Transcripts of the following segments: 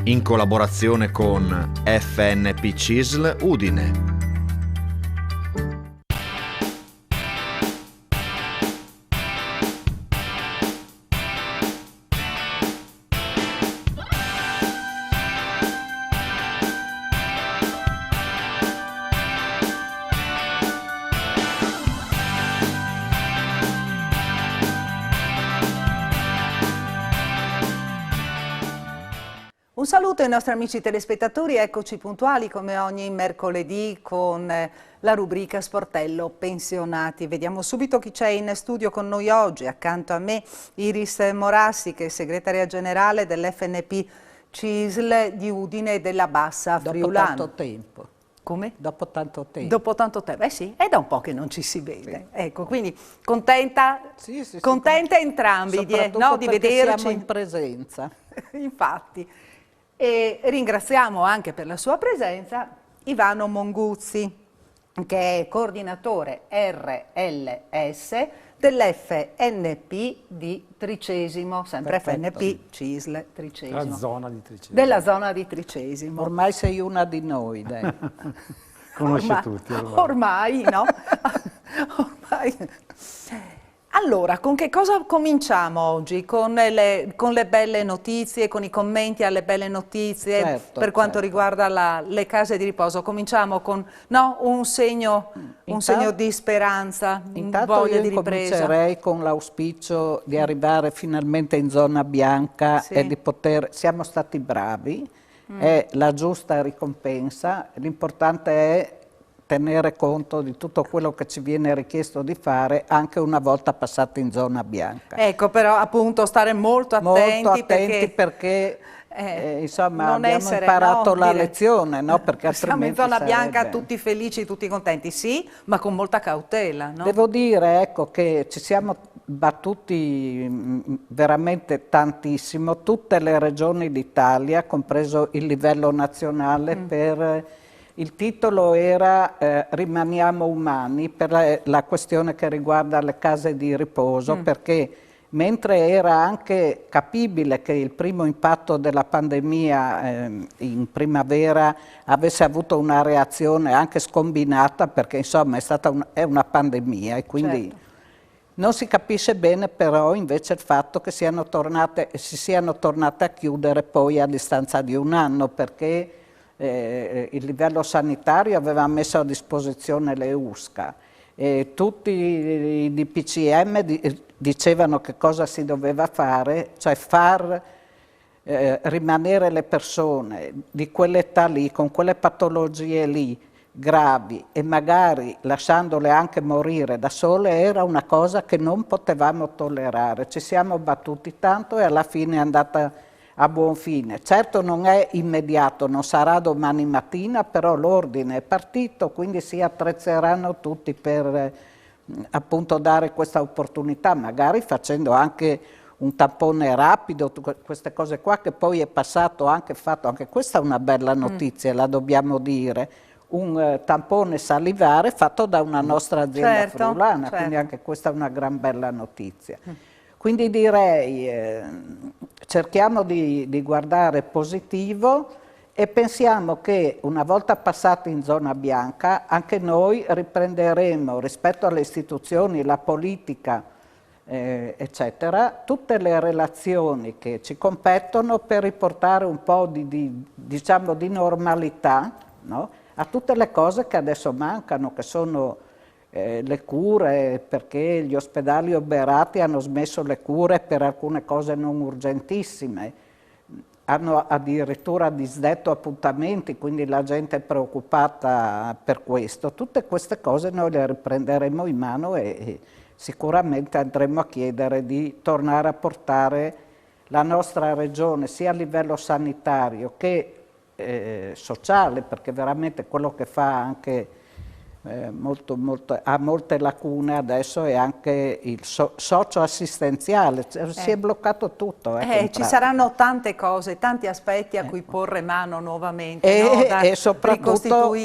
in collaborazione con FNP CISL Udine. Un saluto ai nostri amici telespettatori, eccoci puntuali come ogni mercoledì con la rubrica Sportello Pensionati. Vediamo subito chi c'è in studio con noi oggi. Accanto a me Iris Morassi, che è segretaria generale dell'FNP CISL di Udine e della Bassa Friulana. Dopo tanto tempo. Come? Dopo tanto tempo. Dopo tanto tempo, eh sì, è da un po' che non ci si vede. Sì. Ecco, quindi contenta, sì, contenta entrambi di vederci. Siamo in presenza. Infatti. E ringraziamo anche per la sua presenza Ivano Monguzzi, che è coordinatore RLS dell'FNP di Tricesimo, sempre Perfetto. FNP CISL Tricesimo. La zona di Tricesimo. Della zona di Tricesimo. Ormai sei una di noi, dai. Conosce tutti. Ormai, no? Ormai. Allora, con che cosa cominciamo oggi? Con le belle notizie, con i commenti alle belle notizie, certo, per quanto riguarda le case di riposo. Cominciamo con un segno di speranza, voglia di ripresa. Comincerei con l'auspicio di arrivare finalmente in zona bianca e di poter... Siamo stati bravi, è la giusta ricompensa, l'importante è tenere conto di tutto quello che ci viene richiesto di fare anche una volta passati in zona bianca. Ecco, però appunto stare molto attenti perché insomma abbiamo imparato la lezione, no? Perché siamo in zona bianca tutti felici, tutti contenti, sì, ma con molta cautela, no? Devo dire, ecco, che ci siamo battuti veramente tantissimo, tutte le regioni d'Italia, compreso il livello nazionale, per... Il titolo era Rimaniamo umani, per la questione che riguarda le case di riposo, perché mentre era anche capibile che il primo impatto della pandemia in primavera avesse avuto una reazione anche scombinata, perché insomma è una pandemia e quindi non si capisce bene però invece il fatto che si siano tornate a chiudere poi a distanza di un anno, perché il livello sanitario aveva messo a disposizione le USCA e tutti i DPCM dicevano che cosa si doveva fare, cioè far rimanere le persone di quell'età lì, con quelle patologie lì gravi e magari lasciandole anche morire da sole, era una cosa che non potevamo tollerare. Ci siamo battuti tanto e alla fine è andata a buon fine. Certo non è immediato, non sarà domani mattina, però l'ordine è partito, quindi si attrezzeranno tutti per appunto dare questa opportunità, magari facendo anche un tampone rapido, queste cose qua, che poi è passato anche fatto, anche questa è una bella notizia, la dobbiamo dire, un tampone salivare fatto da una nostra azienda friulana, quindi anche questa è una gran bella notizia. Quindi direi, cerchiamo di guardare positivo e pensiamo che una volta passati in zona bianca anche noi riprenderemo rispetto alle istituzioni, la politica, eccetera, tutte le relazioni che ci competono per riportare un po' diciamo, di normalità, no? A tutte le cose che adesso mancano, che sono... le cure, perché gli ospedali oberati hanno smesso le cure per alcune cose non urgentissime, hanno addirittura disdetto appuntamenti, quindi la gente è preoccupata per questo. Tutte queste cose noi le riprenderemo in mano e sicuramente andremo a chiedere di tornare a portare la nostra regione sia a livello sanitario che sociale, perché veramente quello che fa anche ha molte lacune adesso è anche il socio-assistenziale, si è bloccato tutto. Ci saranno tante cose, tanti aspetti a cui porre mano nuovamente, e soprattutto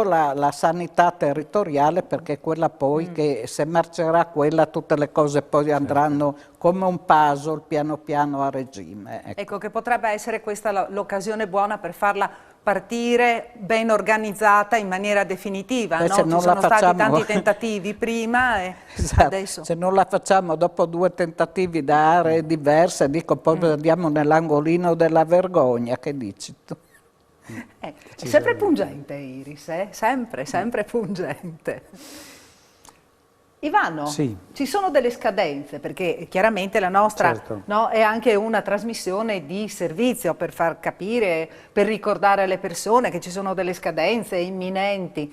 la sanità territoriale, perché è quella poi che se marcerà quella tutte le cose poi andranno come un puzzle piano piano a regime. Ecco, che potrebbe essere questa l'occasione buona per farla partire ben organizzata in maniera definitiva, no? Ci sono stati tanti tentativi prima e esatto. adesso... Se non la facciamo dopo 2 tentativi da aree diverse, dico poi andiamo nell'angolino della vergogna, che dici tu? È sempre pungente Iris, sempre pungente. Ivano, sì. Ci sono delle scadenze, perché chiaramente la nostra certo. no, è anche una trasmissione di servizio per far capire, per ricordare alle persone che ci sono delle scadenze imminenti,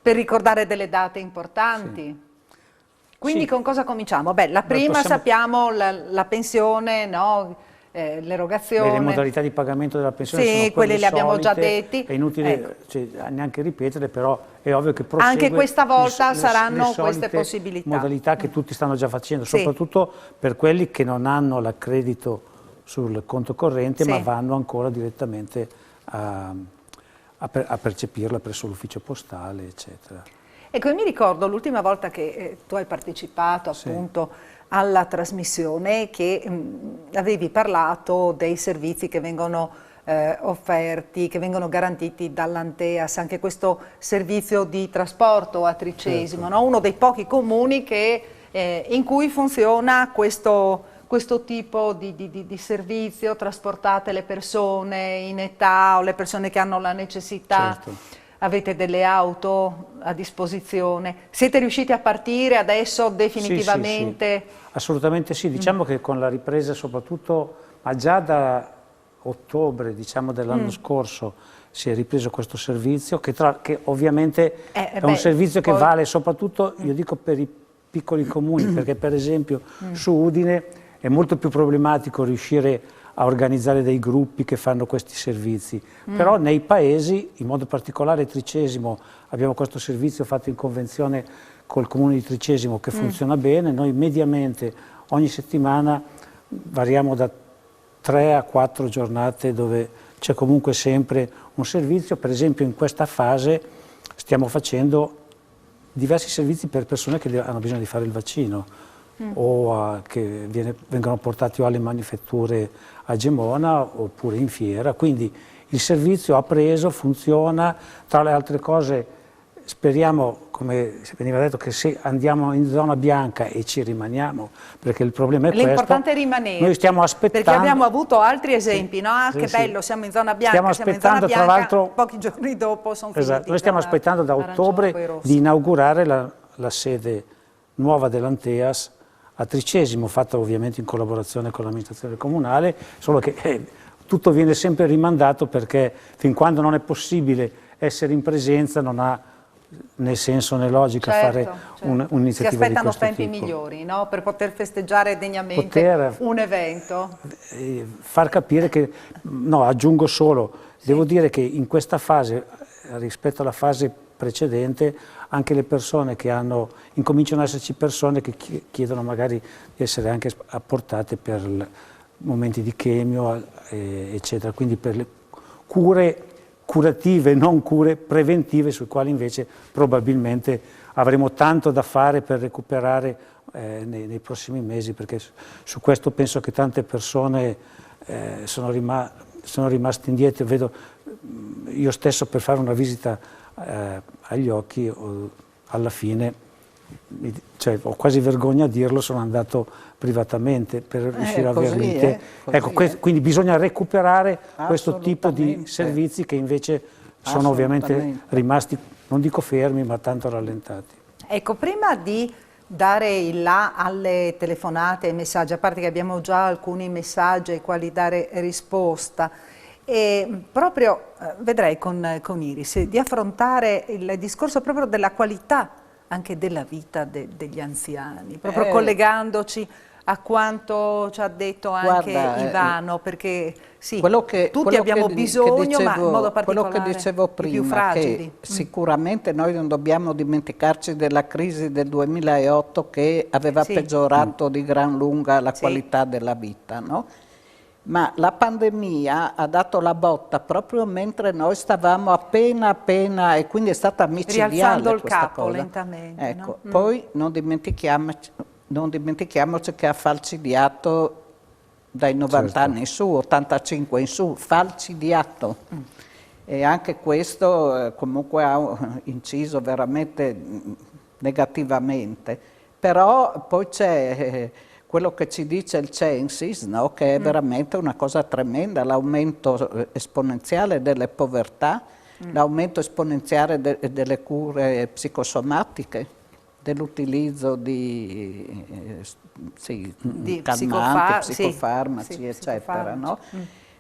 per ricordare delle date importanti. Sì. Quindi sì. Con cosa cominciamo? Beh, la prima sappiamo la pensione, no? L'erogazione. Le modalità di pagamento della pensione sì, sono quelle le abbiamo solite, già detti. È inutile neanche ripetere, però è ovvio che prosegue. Anche questa volta saranno le queste possibilità. Modalità che tutti stanno già facendo, sì. soprattutto per quelli che non hanno l'accredito sul conto corrente, sì. ma vanno ancora direttamente a percepirla presso l'ufficio postale, eccetera. Ecco, io mi ricordo l'ultima volta che tu hai partecipato appunto alla trasmissione che avevi parlato dei servizi che vengono offerti, che vengono garantiti dall'Anteas, anche questo servizio di trasporto a Tricesimo, no? Uno dei pochi comuni in cui funziona questo tipo di servizio, trasportate le persone in età o le persone che hanno la necessità. Certo. Avete delle auto a disposizione? Siete riusciti a partire adesso definitivamente? Sì. Assolutamente sì, diciamo che con la ripresa soprattutto, ma già da ottobre diciamo, dell'anno scorso si è ripreso questo servizio che ovviamente è un servizio che vale soprattutto, io dico, per i piccoli comuni, perché per esempio su Udine è molto più problematico riuscire a organizzare dei gruppi che fanno questi servizi, però nei paesi, in modo particolare Tricesimo, abbiamo questo servizio fatto in convenzione col comune di Tricesimo che funziona bene. Noi mediamente ogni settimana variamo da 3 a 4 giornate dove c'è comunque sempre un servizio. Per esempio in questa fase stiamo facendo diversi servizi per persone che hanno bisogno di fare il vaccino o che vengono portati o alle manifatture a Gemona oppure in fiera, quindi il servizio ha preso, funziona. Tra le altre cose speriamo, come veniva detto, che se andiamo in zona bianca e ci rimaniamo, perché il problema è questo. L'importante è rimanere. Noi stiamo aspettando. Perché abbiamo avuto altri esempi, no? Ah, sì, che bello, siamo in zona bianca, stiamo aspettando, siamo in zona bianca, tra l'altro, pochi giorni dopo sono finiti. Esatto, noi stiamo aspettando da ottobre di inaugurare la sede nuova dell'Anteas a Tricesimo, fatta ovviamente in collaborazione con l'amministrazione comunale, solo che tutto viene sempre rimandato perché fin quando non è possibile essere in presenza non ha né senso né logica fare un'iniziativa di questo tipo. Si aspettano tempi migliori, no? Per poter festeggiare degnamente un evento. Far capire che, no, aggiungo solo, devo dire che in questa fase, rispetto alla fase precedente, anche le persone che incominciano ad esserci persone che chiedono magari di essere anche apportate per momenti di chemio, eccetera, quindi per le cure curative, non cure preventive, sui quali invece probabilmente avremo tanto da fare per recuperare nei prossimi mesi, perché su questo penso che tante persone sono rimaste indietro. Vedo io stesso, per fare una visita agli occhi, alla fine, ho quasi vergogna a dirlo, sono andato privatamente per riuscire a averli. Quindi bisogna recuperare questo tipo di servizi che invece sono ovviamente rimasti, non dico fermi, ma tanto rallentati. Ecco, prima di dare il là alle telefonate e ai messaggi, a parte che abbiamo già alcuni messaggi ai quali dare risposta, e proprio vedrei con Iris di affrontare il discorso proprio della qualità anche della vita degli anziani, proprio collegandoci a quanto ci ha detto anche Ivano, perché sì, tutti abbiamo bisogno, ma in modo particolare quello che dicevo prima, i più fragili. Che sicuramente noi non dobbiamo dimenticarci della crisi del 2008 che aveva peggiorato di gran lunga la qualità della vita, no? Ma la pandemia ha dato la botta proprio mentre noi stavamo appena, e quindi è stata micidiale rialzando il questa capo cosa. lentamente. Ecco, no? Poi non dimentichiamoci non dimentichiamoci che ha falcidiato dai 90 anni in su, 85 in su, falcidiato. E anche questo comunque ha inciso veramente negativamente. Però poi c'è quello che ci dice il Censis, no? Che è veramente una cosa tremenda, l'aumento esponenziale delle povertà, l'aumento esponenziale delle cure psicosomatiche, dell'utilizzo di calmanti, psicofarmaci, eccetera. No?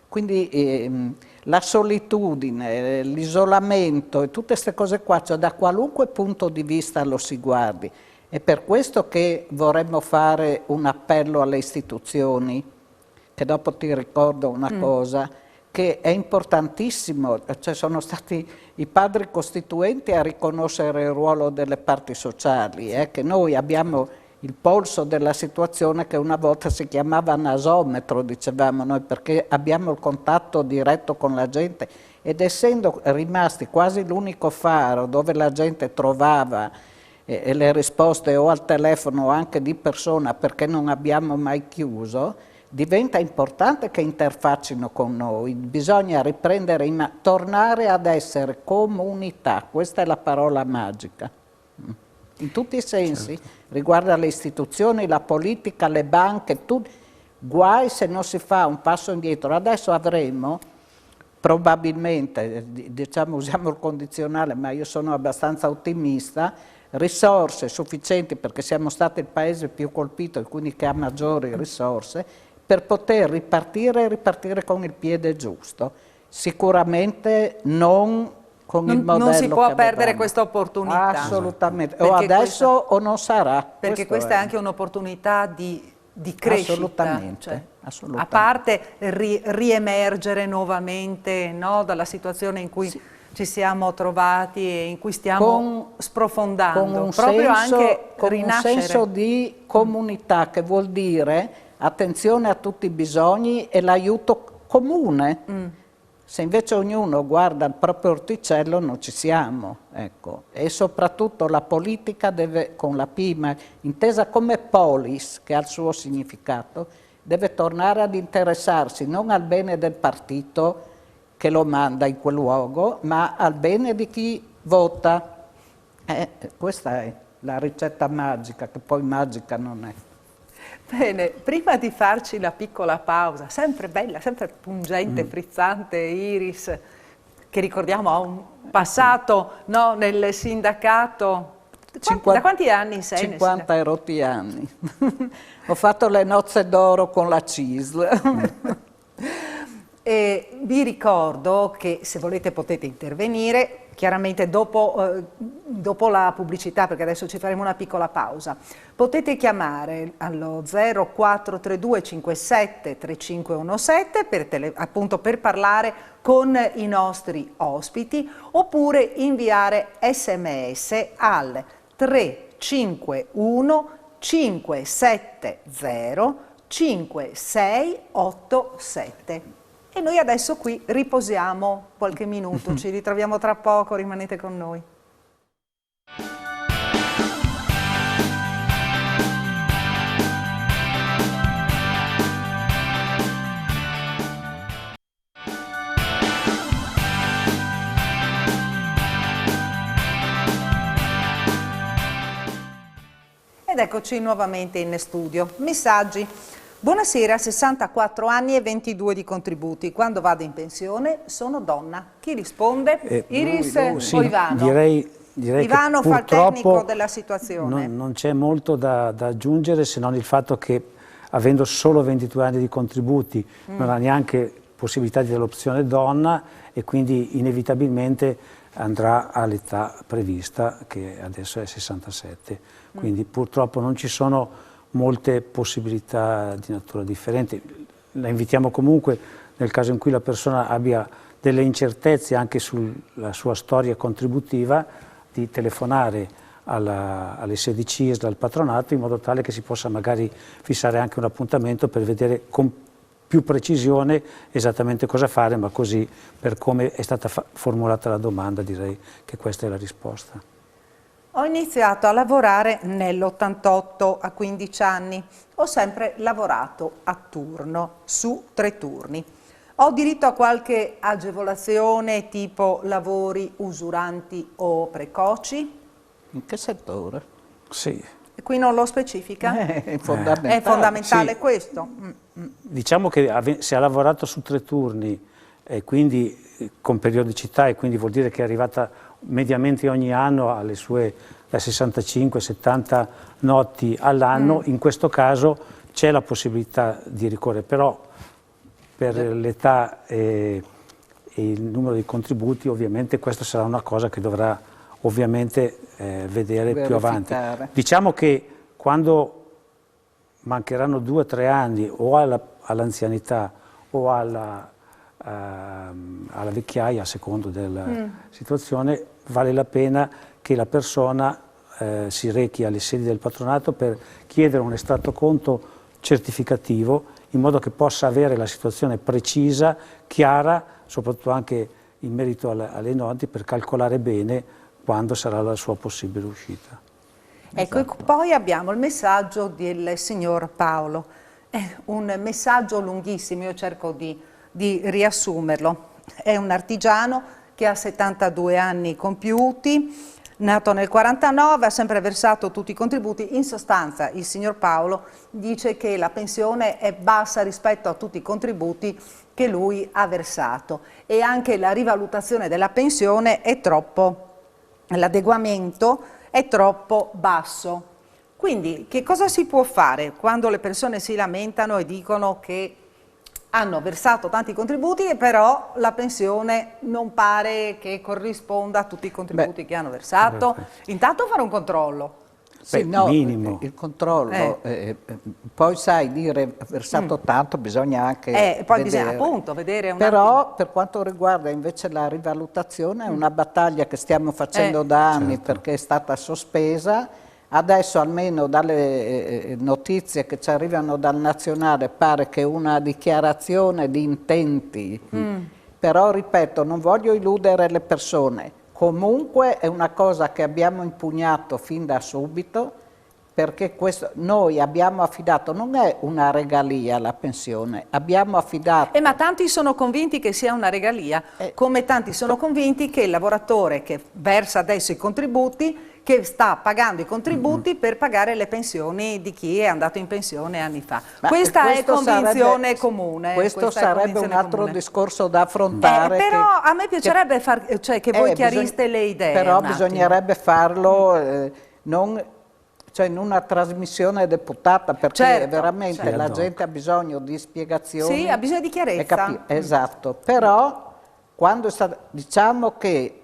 Quindi la solitudine, l'isolamento e tutte queste cose qua, cioè da qualunque punto di vista lo si guardi. È per questo che vorremmo fare un appello alle istituzioni, che dopo ti ricordo una cosa, che è importantissimo, cioè sono stati i padri costituenti a riconoscere il ruolo delle parti sociali, che noi abbiamo il polso della situazione che una volta si chiamava nasometro, dicevamo noi, perché abbiamo il contatto diretto con la gente ed essendo rimasti quasi l'unico faro dove la gente trovava le risposte o al telefono o anche di persona perché non abbiamo mai chiuso, diventa importante che interfaccino con noi, bisogna riprendere, tornare ad essere comunità, questa è la parola magica, in tutti i sensi, riguarda le istituzioni, la politica, le banche, guai se non si fa un passo indietro. Adesso avremo probabilmente, diciamo usiamo il condizionale, ma io sono abbastanza ottimista, risorse sufficienti perché siamo stati il paese più colpito e quindi che ha maggiori risorse, per poter ripartire e ripartire con il piede giusto. Sicuramente non con il modello non si può che perdere avevamo. questa opportunità. Assolutamente, o adesso o non sarà. Perché questa è anche un'opportunità di crescita. Assolutamente, cioè, assolutamente. a parte riemergere nuovamente, no, dalla situazione in cui ci siamo trovati e in cui stiamo sprofondando. Con un proprio senso, anche con rinascere. un senso di comunità che vuol dire attenzione a tutti i bisogni e l'aiuto comune. Se invece ognuno guarda il proprio orticello non ci siamo, ecco. E soprattutto la politica deve, con la P, ma intesa come polis, che ha il suo significato, deve tornare ad interessarsi non al bene del partito che lo manda in quel luogo, ma al bene di chi vota. Questa è la ricetta magica, che poi magica non è. Bene, prima di farci la piccola pausa, sempre bella, sempre pungente, frizzante, Iris, che ricordiamo ha un passato, no, nel sindacato. Da quanti anni sei? 50 e rotti anni. Ho fatto le nozze d'oro con la CISL. E vi ricordo che se volete potete intervenire, chiaramente dopo la pubblicità, perché adesso ci faremo una piccola pausa. Potete chiamare allo 0432 57 3517 appunto per parlare con i nostri ospiti, oppure inviare SMS al 351 570 5687. E noi adesso qui riposiamo qualche minuto, ci ritroviamo tra poco, rimanete con noi. Ed eccoci nuovamente in studio. Messaggi. Buonasera, 64 anni e 22 di contributi. Quando vado in pensione sono donna. Chi risponde? Iris o Ivano? Direi Ivano che fa il tecnico della situazione. Non c'è molto da aggiungere, se non il fatto che avendo solo 22 anni di contributi non ha neanche possibilità dell'opzione donna e quindi inevitabilmente andrà all'età prevista, che adesso è 67. Quindi purtroppo non ci sono molte possibilità di natura differente. La invitiamo comunque, nel caso in cui la persona abbia delle incertezze anche sulla sua storia contributiva, di telefonare alle sedi CISL, al patronato, in modo tale che si possa magari fissare anche un appuntamento per vedere con più precisione esattamente cosa fare, ma così, per come è stata formulata la domanda, direi che questa è la risposta. Ho iniziato a lavorare nell'88 a 15 anni. Ho sempre lavorato a turno, su 3 turni. Ho diritto a qualche agevolazione tipo lavori usuranti o precoci? In che settore? Sì. E qui non lo specifica? È fondamentale. È fondamentale Sì. questo? Diciamo che se ha lavorato su 3 turni e quindi con periodicità, e quindi vuol dire che è arrivata mediamente ogni anno alle sue 65-70 notti all'anno, in questo caso c'è la possibilità di ricorrere, però per l'età e il numero di contributi ovviamente questa sarà una cosa che dovrà ovviamente vedere più avanti. Diciamo che quando mancheranno 2 o 3 anni o all'anzianità o alla vecchiaia, a secondo della situazione, vale la pena che la persona si rechi alle sedi del patronato per chiedere un estratto conto certificativo in modo che possa avere la situazione precisa, chiara, soprattutto anche in merito alle noti, per calcolare bene quando sarà la sua possibile uscita. Ecco, e poi abbiamo il messaggio del signor Paolo. È un messaggio lunghissimo, io cerco di riassumerlo. È un artigiano che ha 72 anni compiuti, nato nel 49, ha sempre versato tutti i contributi. In sostanza il signor Paolo dice che la pensione è bassa rispetto a tutti i contributi che lui ha versato e anche la rivalutazione della pensione è troppo, l'adeguamento è troppo basso. Quindi che cosa si può fare quando le persone si lamentano e dicono che hanno versato tanti contributi e però la pensione non pare che corrisponda a tutti i contributi che hanno versato? Intanto fare un controllo. Sì, no, minimo. Il controllo, poi sai dire versato tanto, bisogna anche poi vedere. bisogna appunto vedere un Però attimo. per quanto riguarda invece la rivalutazione è una battaglia che stiamo facendo da anni perché è stata sospesa. Adesso almeno dalle notizie che ci arrivano dal nazionale pare che una dichiarazione di intenti, però ripeto non voglio illudere le persone, comunque è una cosa che abbiamo impugnato fin da subito perché noi abbiamo affidato, non è una regalia la pensione, abbiamo affidato... Ma tanti sono convinti che sia una regalia, come tanti sono convinti che il lavoratore che versa adesso i contributi che sta pagando i contributi per pagare le pensioni di chi è andato in pensione anni fa. Questa è convinzione comune. Questo sarebbe un altro discorso da affrontare. Però a me piacerebbe che voi chiariste le idee. Però bisognerebbe farlo non... Cioè in una trasmissione deputata, perché veramente la gente ha bisogno di spiegazioni. Sì, ha bisogno di chiarezza. Esatto, però quando diciamo che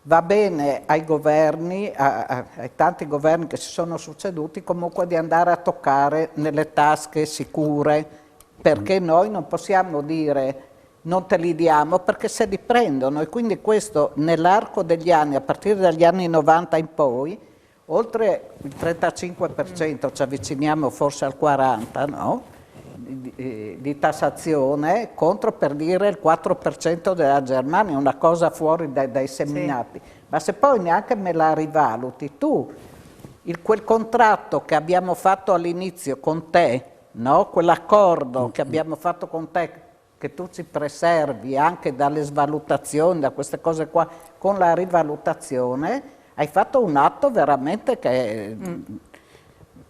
va bene ai governi, ai tanti governi che si sono succeduti, comunque di andare a toccare nelle tasche sicure, perché noi non possiamo dire non te li diamo, perché se li prendono. E quindi questo nell'arco degli anni, a partire dagli anni 90 in poi, oltre il 35%, ci avviciniamo forse al 40%, no? Di tassazione contro, per dire, il 4% della Germania, una cosa fuori dai seminati. Ma se poi neanche me la rivaluti, tu, quel contratto che abbiamo fatto all'inizio con te, no? Quell'accordo che abbiamo fatto con te, che tu ci preservi anche dalle svalutazioni, da queste cose qua, con la rivalutazione, hai fatto un atto veramente che,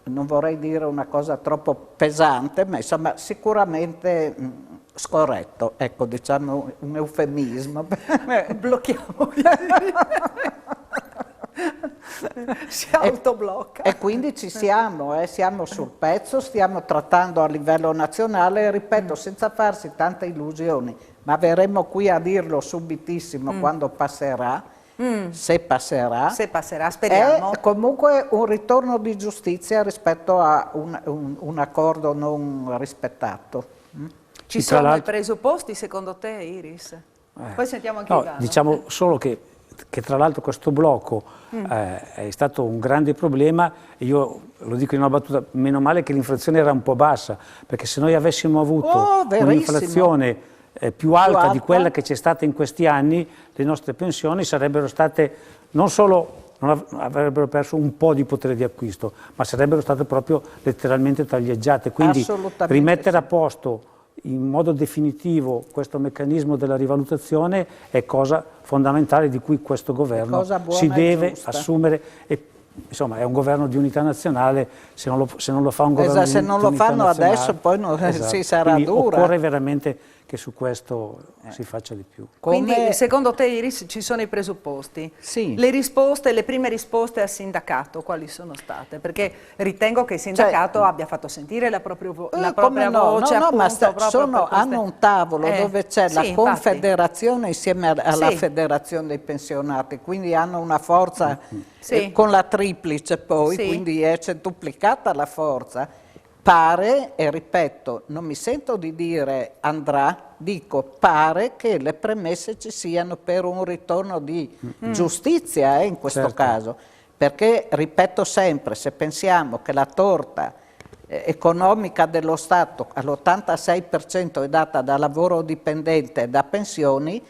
non vorrei dire una cosa troppo pesante, ma insomma sicuramente scorretto, ecco, diciamo un eufemismo. Blocchiamo. Si autoblocca. E quindi ci siamo, siamo sul pezzo, stiamo trattando a livello nazionale, ripeto, senza farsi tante illusioni, ma verremo qui a dirlo subitissimo quando passerà. Se passerà, speriamo. È comunque un ritorno di giustizia rispetto a un accordo non rispettato. Ci sono i presupposti secondo te, Iris? Poi sentiamo anche Ivano. Diciamo solo che tra l'altro questo blocco è stato un grande problema, e io lo dico in una battuta, meno male che l'inflazione era un po' bassa, perché se noi avessimo avuto un'inflazione più alta di quella che c'è stata in questi anni, le nostre pensioni sarebbero state non solo avrebbero perso un po' di potere di acquisto, ma sarebbero state proprio letteralmente taglieggiate. Quindi rimettere a posto in modo definitivo questo meccanismo della rivalutazione è cosa fondamentale di cui questo governo si deve assumere. E, insomma, è un governo di unità nazionale, se non lo fa un governo se non lo fanno adesso poi non si sarà quindi dura. Occorre veramente che su questo si faccia di più. Quindi secondo te, Iris, ci sono i presupposti? Sì. Le prime risposte al sindacato quali sono state? Perché ritengo che il sindacato abbia fatto sentire la propria voce. Hanno un tavolo dove c'è la Confederazione insieme alla Federazione dei Pensionati, quindi hanno una forza con la triplice poi, quindi è centuplicata la forza. Pare, e ripeto, non mi sento di dire andrà, dico pare che le premesse ci siano per un ritorno di giustizia in questo caso, perché ripeto sempre, se pensiamo che la torta economica dello Stato all'86% è data da lavoro dipendente e da pensioni,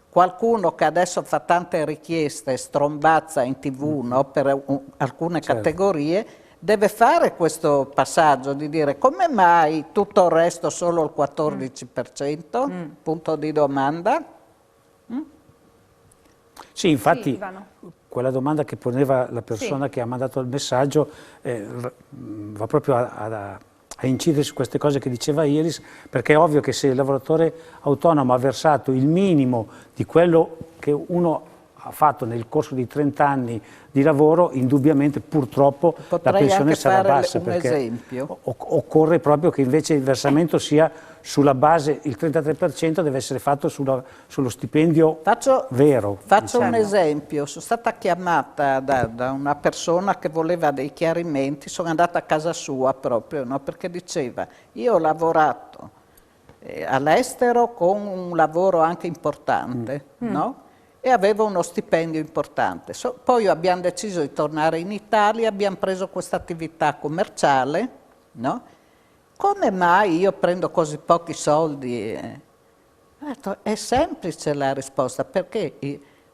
qualcuno che adesso fa tante richieste, strombazza in TV per alcune categorie, deve fare questo passaggio di dire come mai tutto il resto solo il 14%? Punto di domanda. Sì, infatti quella domanda che poneva la persona che ha mandato il messaggio va proprio a incidere su queste cose che diceva Iris, perché è ovvio che se il lavoratore autonomo ha versato il minimo di quello che uno ha fatto nel corso di 30 anni di lavoro, indubbiamente purtroppo la pensione sarà bassa, perché occorre proprio che invece il versamento sia sulla base, il 33% deve essere fatto sullo stipendio vero. Faccio un esempio, sono stata chiamata da una persona che voleva dei chiarimenti, sono andata a casa sua proprio, perché diceva, io ho lavorato all'estero con un lavoro anche importante, no? E avevo uno stipendio importante. Poi abbiamo deciso di tornare in Italia, abbiamo preso questa attività commerciale, no? Come mai io prendo così pochi soldi? Ho detto, è semplice la risposta, perché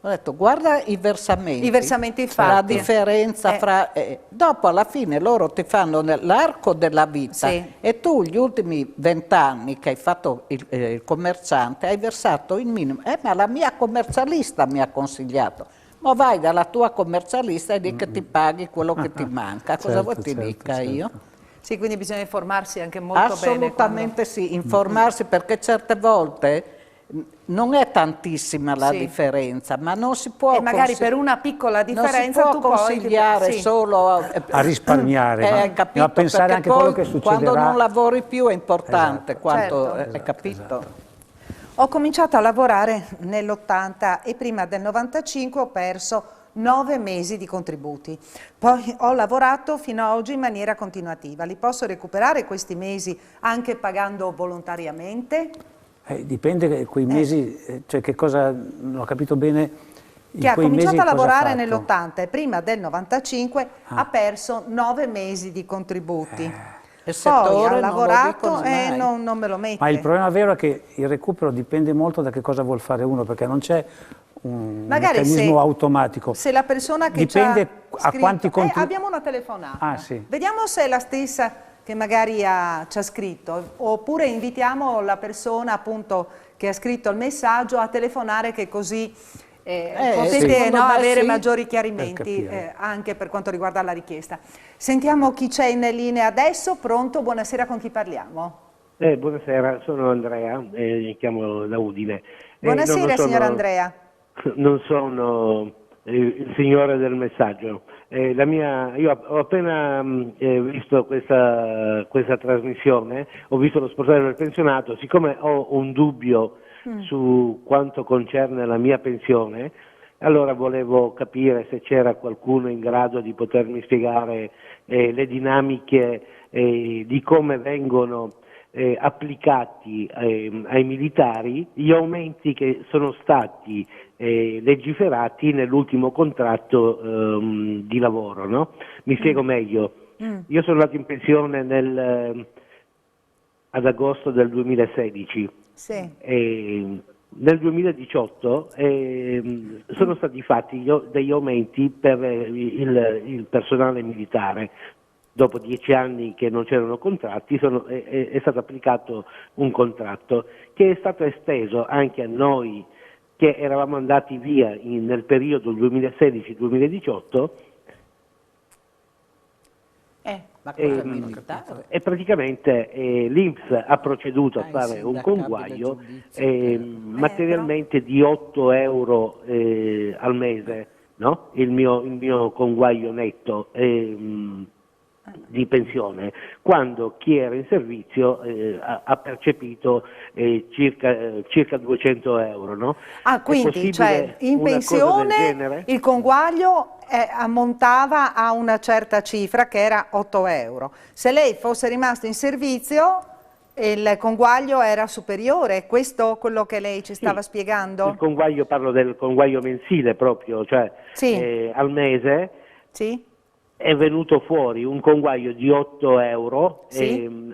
ho detto, guarda i versamenti fatti. La differenza fra... dopo alla fine loro ti fanno nell'arco della vita e tu gli ultimi 20 anni che hai fatto il commerciante hai versato il minimo. Ma la mia commercialista mi ha consigliato. Ma vai dalla tua commercialista e di che ti paghi quello che ti manca. Cosa vuoi ti dica io? Sì, quindi bisogna informarsi anche molto bene. Assolutamente sì, informarsi perché certe volte... non è tantissima la differenza, ma non si può... E magari per una piccola differenza non si può consigliare solo a risparmiare, ma a pensare anche a quello che succederà. Quando non lavori più è importante quanto è capito. Ho cominciato a lavorare nell'80 e prima del 95 ho perso 9 mesi di contributi. Poi ho lavorato fino ad oggi in maniera continuativa. Li posso recuperare questi mesi anche pagando volontariamente? Dipende quei mesi, cioè che cosa, non ho capito bene. Che ha cominciato a lavorare nell'80 e prima del 95 ha perso 9 mesi di contributi. Poi ha lavorato e non me lo mette. Ma il problema vero è che il recupero dipende molto da che cosa vuol fare uno, perché non c'è un meccanismo automatico. Se la persona che dipende a quanti abbiamo una telefonata. Sì. Vediamo se è la stessa che magari ci ha scritto, oppure invitiamo la persona appunto che ha scritto il messaggio a telefonare, che così potete avere maggiori chiarimenti anche per quanto riguarda la richiesta. Sentiamo chi c'è in linea adesso. Pronto? Buonasera, con chi parliamo? Buonasera, sono Andrea, mi chiamo da Udine. Buonasera signor Andrea. Non sono il signore del messaggio. Io ho appena visto questa trasmissione, ho visto lo sportello del pensionato, siccome ho un dubbio su quanto concerne la mia pensione, allora volevo capire se c'era qualcuno in grado di potermi spiegare le dinamiche di come vengono applicati ai militari gli aumenti che sono stati legiferati nell'ultimo contratto di lavoro, no? Mi spiego meglio. Io sono andato in pensione ad agosto del 2016 e nel 2018 sono stati fatti degli aumenti per il personale militare. Dopo 10 anni che non c'erano contratti è stato applicato un contratto che è stato esteso anche a noi che eravamo andati via nel periodo 2016-2018. Ma cosa militare? E praticamente l'INPS ha proceduto a fare un conguaglio materialmente di 8 euro al mese, no? Il mio conguaglio netto di pensione, quando chi era in servizio ha percepito circa 200 euro. No? Quindi cioè, in pensione il conguaglio ammontava a una certa cifra che era 8 euro. Se lei fosse rimasto in servizio il conguaglio era superiore, è questo quello che lei ci stava spiegando? Il conguaglio, parlo del conguaglio mensile proprio, cioè al mese. Sì. È venuto fuori un conguaglio di 8 euro,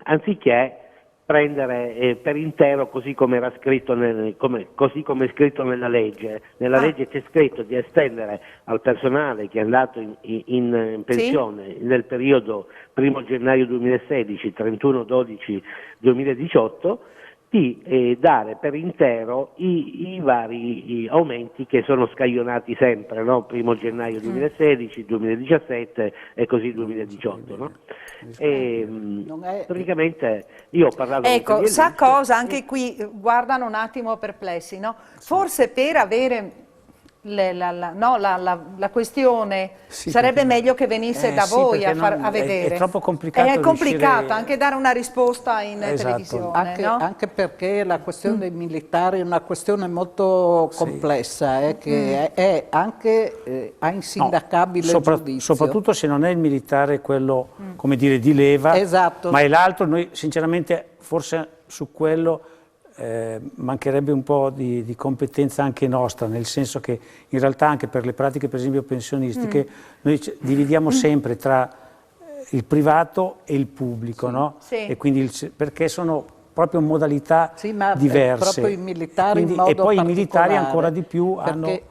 anziché prendere per intero così come era scritto così come è scritto nella legge. Nella legge c'è scritto di estendere al personale che è andato in pensione nel periodo 1 gennaio 2016, 31/12/2018, di dare per intero i vari aumenti che sono scaglionati sempre, no? 1 gennaio 2016, 2017 e così 2018. No? Praticamente io ho parlato con sa cosa? Anche qui guardano un attimo perplessi, no? Forse per avere la questione sarebbe meglio che venisse da voi a vedere. È troppo complicato. È complicato anche dare una risposta in televisione. Anche perché la questione dei militari è una questione molto complessa, che è anche a insindacabile giudizio. Soprattutto se non è il militare quello, come dire, di leva, ma è l'altro. Noi sinceramente forse su quello mancherebbe un po' di competenza anche nostra, nel senso che in realtà anche per le pratiche per esempio pensionistiche noi dividiamo sempre tra il privato e il pubblico, no? E quindi perché sono proprio modalità diverse. Proprio i militari in modo e poi i militari ancora di più hanno... E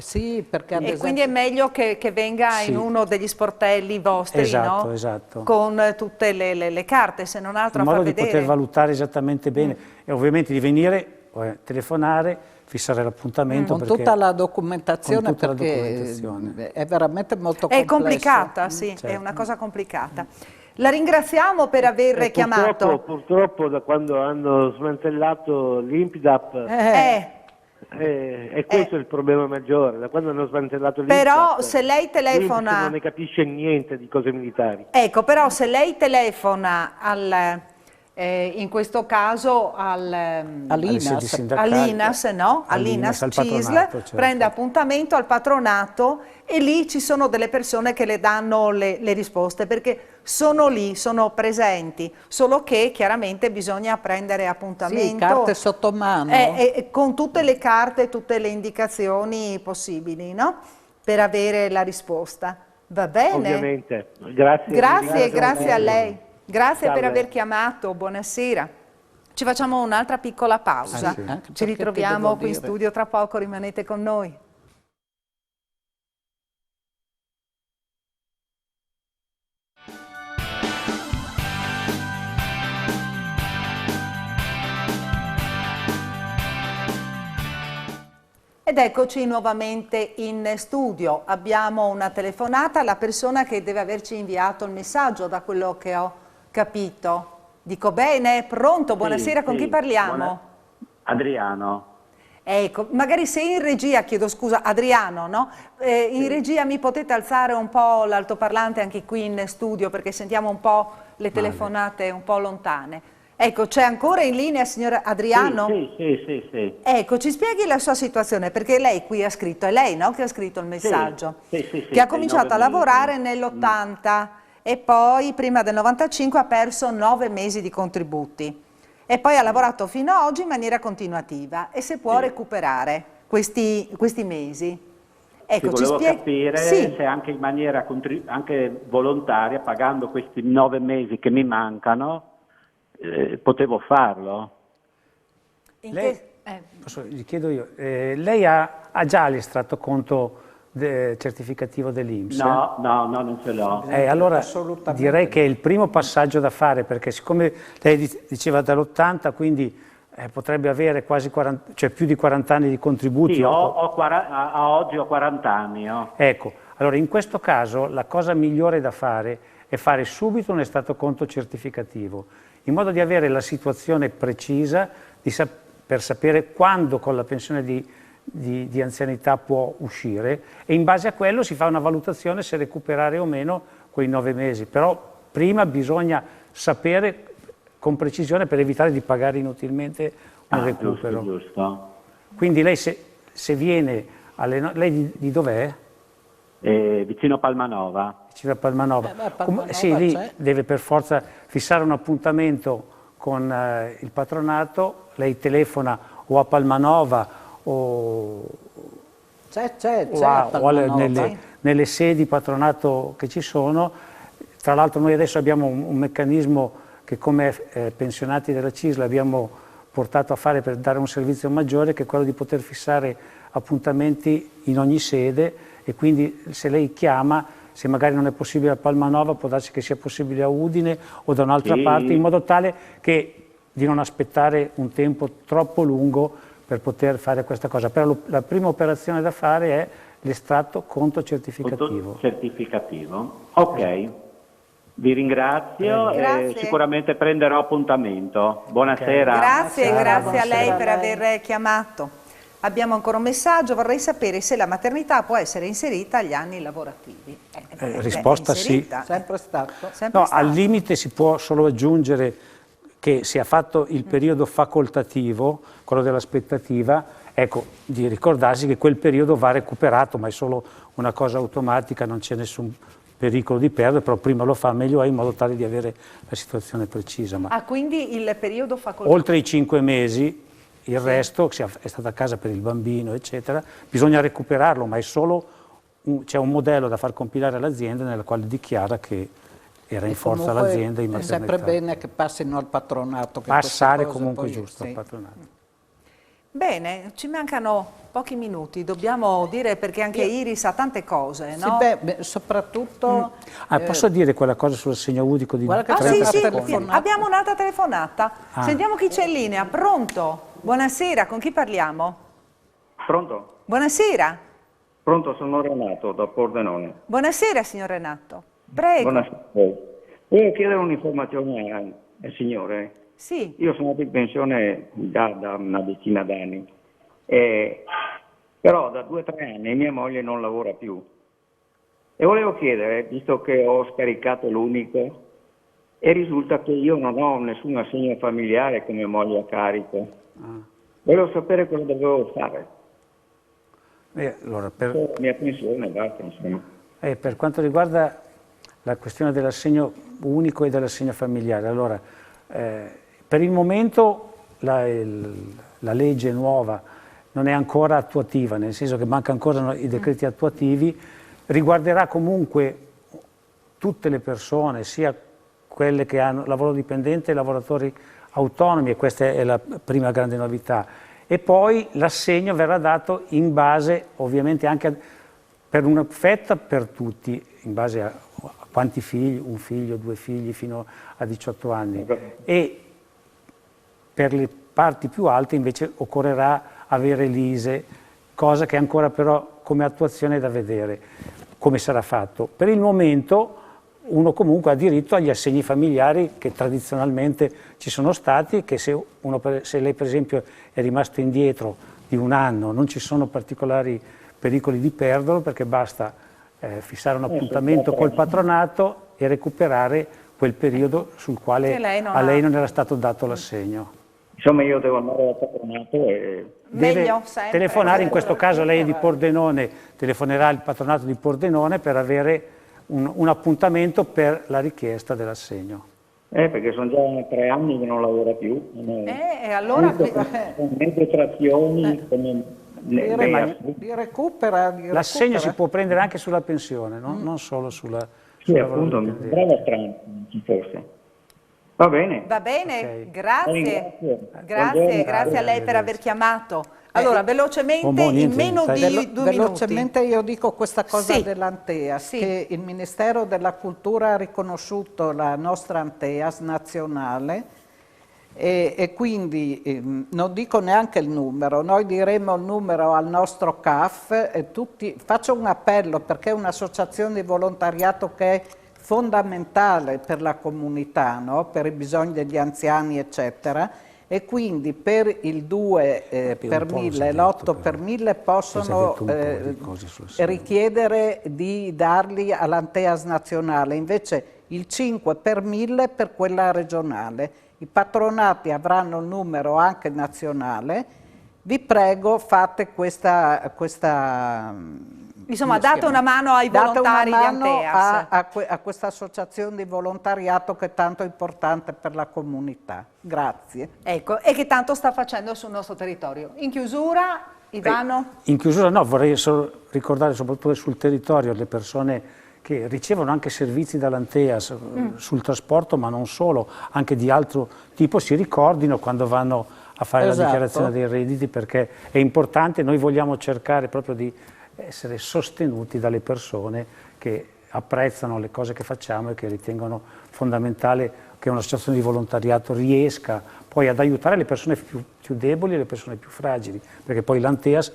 quindi è meglio che venga in uno degli sportelli vostri, no? Esatto. Con tutte le carte, se non altro in a far modo vedere. di poter valutare esattamente bene e ovviamente di venire, telefonare, fissare l'appuntamento. Con tutta la documentazione, perché è veramente molto complesso. È complicata, è una cosa complicata. La ringraziamo per aver chiamato. Purtroppo da quando hanno smantellato l'INPDAP è questo il problema maggiore, da quando hanno smantellato l'INPDAP. Però se lei telefona... non ne capisce niente di cose militari. Ecco, però se lei telefona in questo caso all'INAS, no? All'INAS CISL, prende appuntamento al patronato e lì ci sono delle persone che le danno le risposte, perché sono lì, sono presenti, solo che chiaramente bisogna prendere appuntamento. Carte sotto mano. Con tutte le carte, tutte le indicazioni possibili, no? Per avere la risposta. Va bene? Ovviamente. Grazie a lei. Grazie per aver chiamato, buonasera. Ci facciamo un'altra piccola pausa. Ci ritroviamo qui in studio tra poco, rimanete con noi. Ed eccoci nuovamente in studio. Abbiamo una telefonata, la persona che deve averci inviato il messaggio, da quello che ho capito. Dico bene? Pronto? Buonasera, con chi parliamo? Adriano. Ecco, magari se in regia, chiedo scusa, Adriano, no? In regia mi potete alzare un po' l'altoparlante anche qui in studio, perché sentiamo un po' le telefonate un po' lontane. Ecco, c'è ancora in linea signor Adriano? Sì. Ecco, ci spieghi la sua situazione, perché lei qui ha scritto, è lei, no, che ha scritto il messaggio? Che ha cominciato a lavorare nell'80 e poi prima del 95 ha perso 9 mesi di contributi e poi ha lavorato fino ad oggi in maniera continuativa e se può recuperare questi mesi. Ecco, volevo capire se anche in maniera anche volontaria, pagando questi 9 mesi che mi mancano, potevo farlo. Gli chiedo io, lei ha già l'estratto conto certificativo dell'INPS? No, non ce l'ho. Allora direi che è il primo passaggio da fare, perché siccome lei diceva dall'80, quindi potrebbe avere quasi 40, cioè più di 40 anni di contributi. Sì, oggi ho 40 anni. Ecco, allora in questo caso la cosa migliore da fare è fare subito un estratto conto certificativo, in modo di avere la situazione precisa per sapere quando con la pensione di anzianità può uscire, e in base a quello si fa una valutazione se recuperare o meno quei 9 mesi. Però prima bisogna sapere con precisione per evitare di pagare inutilmente un recupero. Giusto. Quindi lei se viene lei di dov'è? Vicino a Palmanova. Vicino a Palmanova. Sì, lì deve per forza fissare un appuntamento con il patronato, lei telefona o a Palmanova o nelle sedi patronato che ci sono. Tra l'altro noi adesso abbiamo un meccanismo che come pensionati della CISL abbiamo portato a fare per dare un servizio maggiore, che è quello di poter fissare appuntamenti in ogni sede, e quindi se lei chiama, se magari non è possibile a Palmanova, può darsi che sia possibile a Udine o da un'altra parte, in modo tale che di non aspettare un tempo troppo lungo per poter fare questa cosa. Però la prima operazione da fare è l'estratto conto certificativo. Ok. Vi ringrazio e sicuramente prenderò appuntamento. Buonasera. Grazie a lei per aver chiamato. Abbiamo ancora un messaggio, vorrei sapere se la maternità può essere inserita agli anni lavorativi. Risposta sì. Sempre stato. Al limite si può solo aggiungere che sia fatto il periodo facoltativo, quello dell'aspettativa, ecco, di ricordarsi che quel periodo va recuperato, ma è solo una cosa automatica, non c'è nessun pericolo di perdere, però prima lo fa meglio è, in modo tale di avere la situazione precisa. Quindi il periodo facoltativo? Oltre i 5 mesi, il resto, se è stata a casa per il bambino, eccetera, bisogna recuperarlo, ma è solo c'è un modello da far compilare all'azienda nella quale dichiara che era in forza l'azienda in maternità. È sempre bene che passino al patronato. Passare comunque giusto al patronato. Bene, ci mancano pochi minuti, dobbiamo dire, perché anche Iris ha tante cose, no? Sì, soprattutto... posso dire quella cosa sull'assegno unico di 30 secondi? Sì, abbiamo un'altra telefonata. Sentiamo chi c'è in linea. Pronto? Buonasera, con chi parliamo? Pronto? Buonasera. Pronto, sono Renato da Pordenone. Buonasera, signor Renato. Prego. Buonasera. Volevo chiedere un'informazione al signore. Sì. Io sono andato in pensione da una decina d'anni, però da 2 o 3 anni mia moglie non lavora più. E volevo chiedere, visto che ho scaricato l'unico, e risulta che io non ho nessun assegno familiare con mia moglie a carico. Volevo sapere cosa dovevo fare. Allora, la mia pensione, basta, insomma. Per quanto riguarda la questione dell'assegno unico e dell'assegno familiare, allora, per il momento la legge nuova non è ancora attuativa, nel senso che mancano ancora i decreti attuativi, riguarderà comunque tutte le persone, sia quelle che hanno lavoro dipendente e lavoratori autonomi, e questa è la prima grande novità. E poi l'assegno verrà dato in base, ovviamente, anche per una fetta per tutti, in base a quanti figli, 1 figlio, 2 figli, fino a 18 anni. E per le parti più alte invece occorrerà avere l'ISEE, cosa che ancora però come attuazione è da vedere come sarà fatto. Per il momento uno comunque ha diritto agli assegni familiari che tradizionalmente ci sono stati, che se lei per esempio è rimasto indietro di 1 anno non ci sono particolari pericoli di perderlo, perché basta fissare un appuntamento col patronato e recuperare quel periodo sul quale a lei non era stato dato l'assegno. Insomma, io devo andare al patronato e... Deve telefonare, in questo caso lei è di Pordenone, telefonerà al patronato di Pordenone per avere un appuntamento per la richiesta dell'assegno. Perché sono già 3 anni che non lavora più. Allora... Con detrazioni, Li recupera. L'assegno si può prendere anche sulla pensione, non solo sulla... Sì, appunto, mi sembrava strano, ci fosse. Va bene. Va bene, Ok. grazie. Buongiorno. Grazie a lei per aver chiamato. Allora, velocemente, buon in niente, meno dai. di 2 minuti. Velocemente io dico questa cosa Sì. dell'Anteas, Sì. che il Ministero della Cultura ha riconosciuto la nostra Anteas nazionale e quindi non dico neanche il numero, noi diremo il numero al nostro CAF e faccio un appello perché è un'associazione di volontariato che è fondamentale per la comunità, no? Per i bisogni degli anziani eccetera, e quindi per il 2 Più per un po' lo 1000 si è e detto, l'8 per però. 1000 Si possono è detto un po' di cose sul serio. richiedere di darli all'Anteas nazionale, invece il 5 per 1000 per quella regionale. I patronati avranno il numero anche nazionale. Vi prego, fate questa Insomma, come si date chiama? una mano ai Date volontari una di mano Anteas. a questa associazione di volontariato che è tanto importante per la comunità. Grazie. Ecco, e che tanto sta facendo sul nostro territorio. In chiusura, Ivano? In chiusura no, vorrei solo ricordare soprattutto sul territorio le persone che ricevono anche servizi dall'Anteas sul trasporto, ma non solo, anche di altro tipo, si ricordino quando vanno a fare Esatto. la dichiarazione dei redditi, perché è importante. Noi vogliamo cercare proprio di essere sostenuti dalle persone che apprezzano le cose che facciamo e che ritengono fondamentale che un'associazione di volontariato riesca poi ad aiutare le persone più deboli e le persone più fragili, perché poi l'Anteas,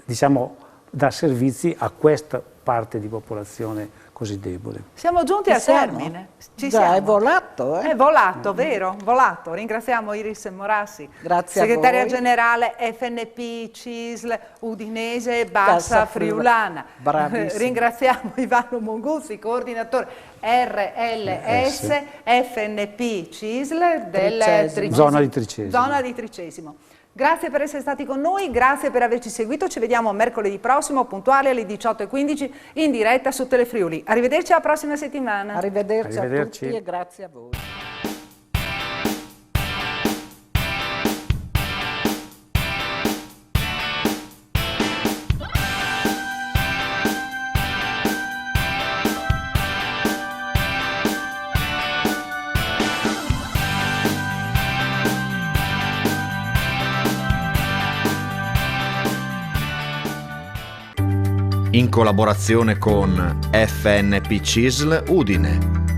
diciamo, dà servizi a questa parte di popolazione così debole. Siamo giunti al termine. Ci Già, siamo. è volato, eh? È volato, vero? Volato. Ringraziamo Iris Morassi, Grazie a segretaria voi. generale FNP CISL Udinese Bassa Bassa Friulana. Bravissimo. Ringraziamo Ivano Monguzzi, coordinatore RLS FNP CISL del Tricesimo. Zona di Tricesimo. Zona di Tricesimo. Grazie per essere stati con noi, grazie per averci seguito, ci vediamo mercoledì prossimo, puntuale alle 18:15 in diretta su Telefriuli. Arrivederci alla prossima settimana. Arrivederci a Arrivederci. tutti e grazie a voi. In collaborazione con FNP CISL Udine.